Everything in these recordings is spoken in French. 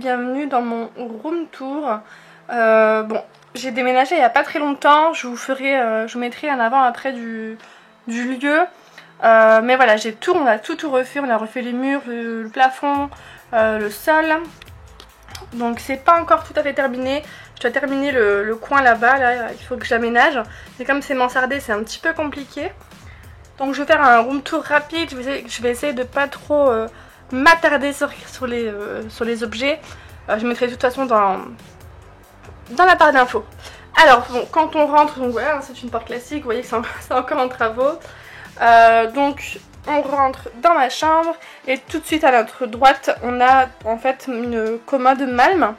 bienvenue dans mon room tour. Bon, j'ai déménagé il n'y a pas très longtemps, je vous mettrai un avant-après du lieu. Mais voilà, on a tout refait, on a refait les murs, le plafond, le sol. Donc c'est pas encore tout à fait terminé. Je dois terminer le coin là-bas, là, il faut que j'aménage. Mais comme c'est mansardé, c'est un petit peu compliqué. Donc je vais faire un room tour rapide, je vais essayer de pas trop m'attarder sur les objets. Je mettrai de toute façon dans la barre d'infos. Alors bon, quand on rentre, donc voilà, c'est une porte classique, vous voyez que c'est encore en travaux. Donc on rentre dans ma chambre et tout de suite à notre droite on a en fait une commode Malm.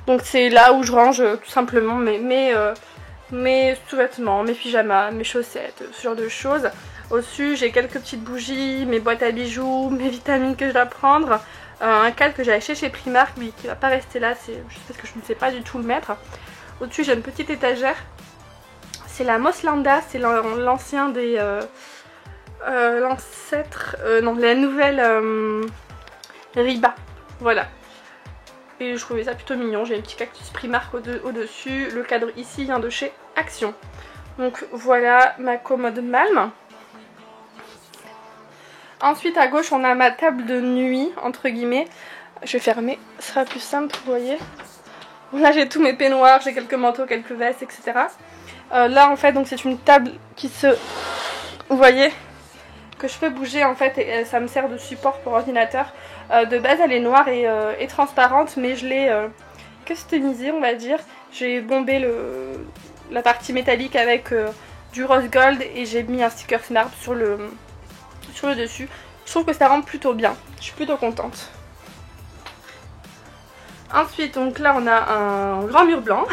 Donc c'est là où je range tout simplement mes sous-vêtements, mes pyjamas, mes chaussettes, ce genre de choses. Au-dessus j'ai quelques petites bougies, mes boîtes à bijoux, mes vitamines que je dois prendre, un cadre que j'ai acheté chez Primark mais qui va pas rester là, c'est juste parce que je ne sais pas du tout le mettre. Au-dessus j'ai une petite étagère, c'est la Moslanda, c'est l'ancien des... l'ancêtre... non, la nouvelle Riba, voilà. Et je trouvais ça plutôt mignon, j'ai un petit cactus Primark au-dessus, le cadre ici vient de chez Action. Donc voilà ma commode Malm. Ensuite à gauche on a ma table de nuit, entre guillemets. Je vais fermer, ce sera plus simple, vous voyez. Là j'ai tous mes peignoirs, j'ai quelques manteaux, quelques vestes, etc. Là en fait donc c'est une table qui se... Vous voyez, que je fais bouger en fait et ça me sert de support pour ordinateur. De base elle est noire et transparente mais je l'ai customisée on va dire. J'ai bombé la partie métallique avec du rose gold et j'ai mis un sticker Snap sur le dessus. Je trouve que ça rend plutôt bien, je suis plutôt contente. Ensuite donc là on a un grand mur blanc.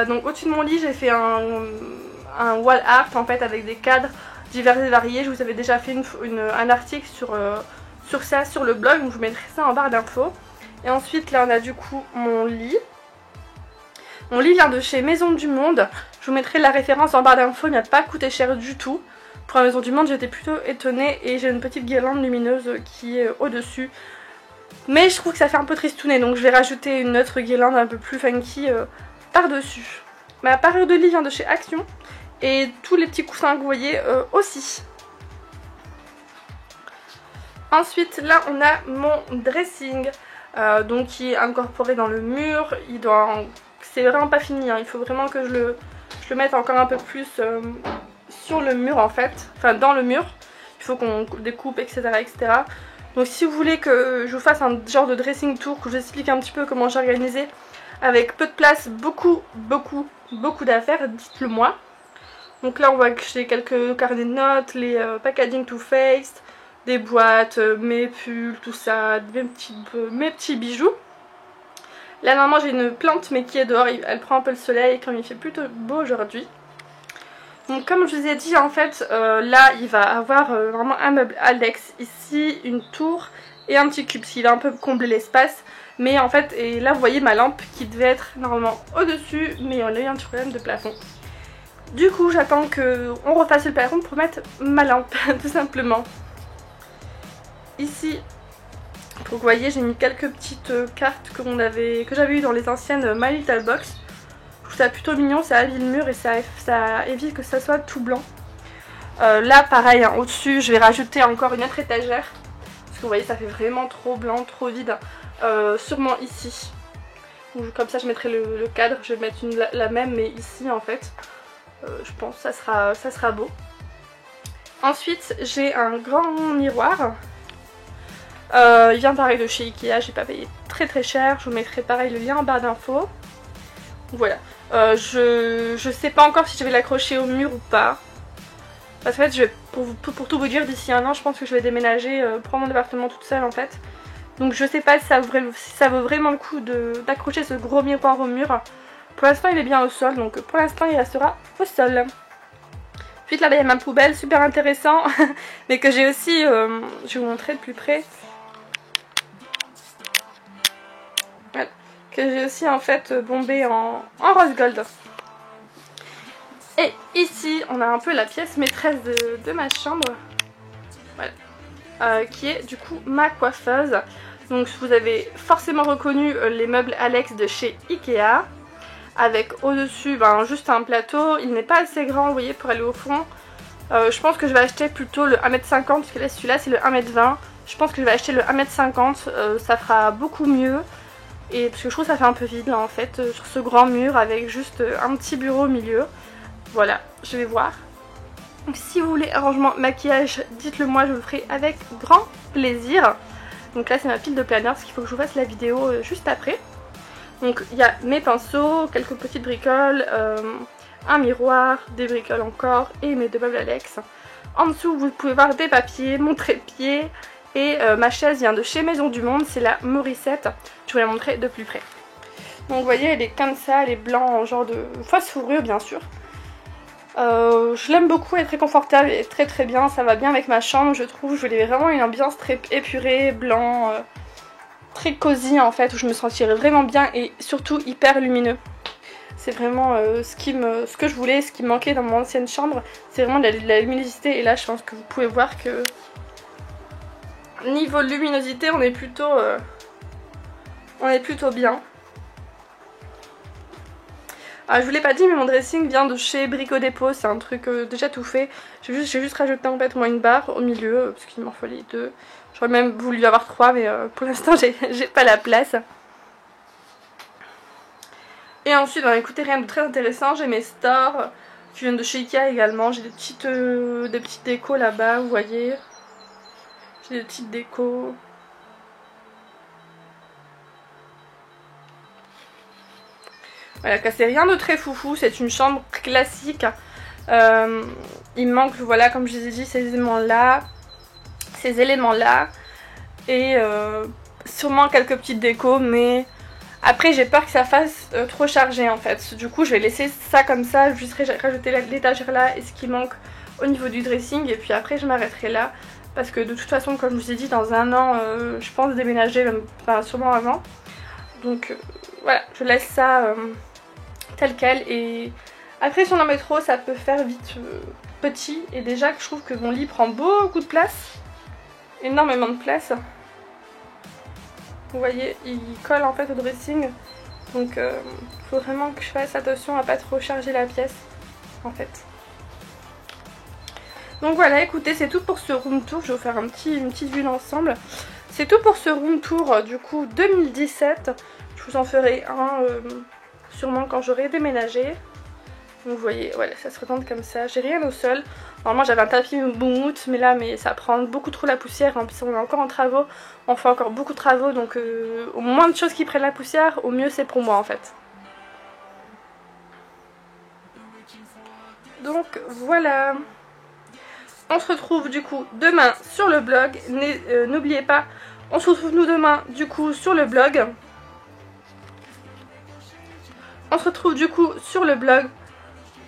Donc au-dessus de mon lit j'ai fait un wall art en fait avec des cadres divers et variés. Je vous avais déjà fait un article sur ça sur le blog, donc je vous mettrai ça en barre d'infos. Et ensuite là on a du coup mon lit. Mon lit vient de chez Maison du Monde. Je vous mettrai la référence en barre d'infos, il n'a pas coûté cher du tout. Pour la Maison du Monde j'étais plutôt étonnée et j'ai une petite guirlande lumineuse qui est au dessus. Mais je trouve que ça fait un peu tristounet, donc je vais rajouter une autre guirlande un peu plus funky par dessus. Ma parure de lit vient de chez Action. Et tous les petits coussins que vous voyez aussi. Ensuite là on a mon dressing donc qui est incorporé dans le mur. C'est vraiment pas fini hein. Il faut vraiment que je le mette encore un peu plus sur le mur en fait. Enfin dans le mur. Il faut qu'on découpe etc, etc. Donc si vous voulez que je vous fasse un genre de dressing tour, que je vous explique un petit peu comment j'ai organisé avec peu de place, beaucoup d'affaires, dites-le moi. Donc là on voit que j'ai quelques carnets de notes, les packaging Too Faced, des boîtes, mes pulls, tout ça, mes petits bijoux. Là normalement j'ai une plante mais qui est dehors, elle prend un peu le soleil comme il fait plutôt beau aujourd'hui. Donc comme je vous ai dit en fait, là il va avoir vraiment un meuble Aldex ici, une tour et un petit cube, ce qui va un peu combler l'espace. Mais en fait, et là vous voyez ma lampe qui devait être normalement au-dessus, mais on a eu un petit problème de plafond. Du coup j'attends qu'on refasse le plafond pour mettre ma lampe tout simplement. Ici, donc vous voyez j'ai mis quelques petites cartes que j'avais eu dans les anciennes My Little Box. Je trouve ça plutôt mignon, ça habille le mur et ça évite que ça soit tout blanc. Là pareil hein, au-dessus je vais rajouter encore une autre étagère. Parce que vous voyez ça fait vraiment trop blanc, trop vide. Sûrement ici. Comme ça je mettrai le cadre, je vais mettre la même mais ici en fait. Je pense que ça sera beau. Ensuite j'ai un grand miroir. Il vient pareil de chez Ikea, j'ai pas payé très cher. Je vous mettrai pareil le lien en barre d'infos. Voilà. Je sais pas encore si je vais l'accrocher au mur ou pas. Parce qu'en fait pour tout vous dire, d'ici un an je pense que je vais déménager, prendre mon appartement toute seule en fait. Donc je sais pas si ça vaut vraiment le coup d'accrocher ce gros miroir au mur. Pour l'instant il est bien au sol, donc pour l'instant il restera au sol. Ensuite là il y a ma poubelle, super intéressant, mais que j'ai aussi, je vais vous montrer de plus près. Voilà. Que j'ai aussi en fait bombé en rose gold. Et ici on a un peu la pièce maîtresse de ma chambre. Voilà. Qui est du coup ma coiffeuse. Donc vous avez forcément reconnu les meubles Alex de chez Ikea. Avec au-dessus juste un plateau. Il n'est pas assez grand, vous voyez, pour aller au fond. Je pense que je vais acheter plutôt le 1m50 parce que là celui-là c'est le 1m20. Je pense que je vais acheter le 1m50, ça fera beaucoup mieux. Et parce que je trouve que ça fait un peu vide là en fait, sur ce grand mur avec juste un petit bureau au milieu. Voilà, je vais voir. Donc, si vous voulez un rangement maquillage, dites-le moi, je vous le ferai avec grand plaisir. Donc là c'est ma pile de planeur parce qu'il faut que je vous fasse la vidéo juste après. Donc il y a mes pinceaux, quelques petites bricoles, un miroir, des bricoles encore et mes deux meubles Alex. En dessous vous pouvez voir des papiers, mon trépied et ma chaise vient de chez Maison du Monde, c'est la Morissette. Je vais la montrer de plus près. Donc vous voyez elle est comme ça, elle est blanc en genre de fausse fourrure bien sûr. Je l'aime beaucoup, elle est très confortable et très très bien, ça va bien avec ma chambre je trouve. Je voulais vraiment une ambiance très épurée, blanc, très cosy en fait, où je me sentirais vraiment bien et surtout hyper lumineux. C'est vraiment ce que je voulais, ce qui me manquait dans mon ancienne chambre, c'est vraiment de la luminosité. Et là je pense que vous pouvez voir que niveau luminosité on est plutôt bien. Ah, je vous l'ai pas dit mais mon dressing vient de chez Brico Dépôt, c'est un truc déjà tout fait. J'ai juste rajouté en fait moi une barre au milieu parce qu'il m'en fallait 2. J'aurais même voulu avoir 3 mais pour l'instant j'ai pas la place. Et ensuite écoutez, rien de très intéressant, j'ai mes stores qui viennent de chez Ikea également. J'ai des petites décos là-bas, vous voyez. J'ai des petites décos. Voilà, c'est rien de très foufou, c'est une chambre classique. Il manque, voilà, comme je vous ai dit, ces éléments-là. Et sûrement quelques petites décos, mais après j'ai peur que ça fasse trop chargé en fait. Du coup je vais laisser ça comme ça, juste rajouter l'étagère là et ce qui manque au niveau du dressing. Et puis après je m'arrêterai là. Parce que de toute façon, comme je vous ai dit, dans un an, je pense déménager, même, enfin sûrement avant. Donc voilà, je laisse ça tel quel. Et après si on en met trop, ça peut faire vite petit. Et déjà que je trouve que mon lit prend beaucoup de place. Énormément de place. Vous voyez, il colle en fait au dressing. Donc il faut vraiment que je fasse attention à pas trop charger la pièce en fait. Donc voilà, écoutez, c'est tout pour ce room tour. Je vais vous faire une petite vue d'ensemble. C'est tout pour ce room tour du coup 2017. Je vous en ferai un sûrement quand j'aurai déménagé. Donc vous voyez, voilà, ça se retente comme ça. J'ai rien au sol. Normalement j'avais un tapis Boomwood, mais là ça prend beaucoup trop la poussière. En plus on est encore en travaux. On fait encore beaucoup de travaux, donc au moins de choses qui prennent la poussière, au mieux c'est pour moi en fait. Donc voilà. On se retrouve du coup demain sur le blog. N'oubliez pas, on se retrouve nous demain du coup sur le blog. On se retrouve du coup sur le blog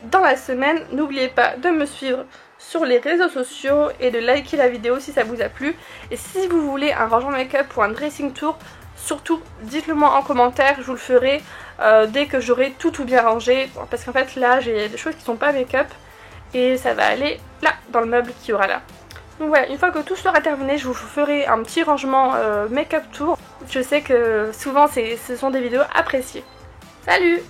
dans la semaine. N'oubliez pas de me suivre sur les réseaux sociaux et de liker la vidéo si ça vous a plu. Et si vous voulez un rangement make-up ou un dressing tour, surtout dites-le moi en commentaire, je vous le ferai dès que j'aurai tout bien rangé. Parce qu'en fait là j'ai des choses qui sont pas make-up. Et ça va aller là, dans le meuble qu'il y aura là. Donc voilà, une fois que tout sera terminé, je vous ferai un petit rangement make-up tour. Je sais que souvent ce sont des vidéos appréciées. Salut!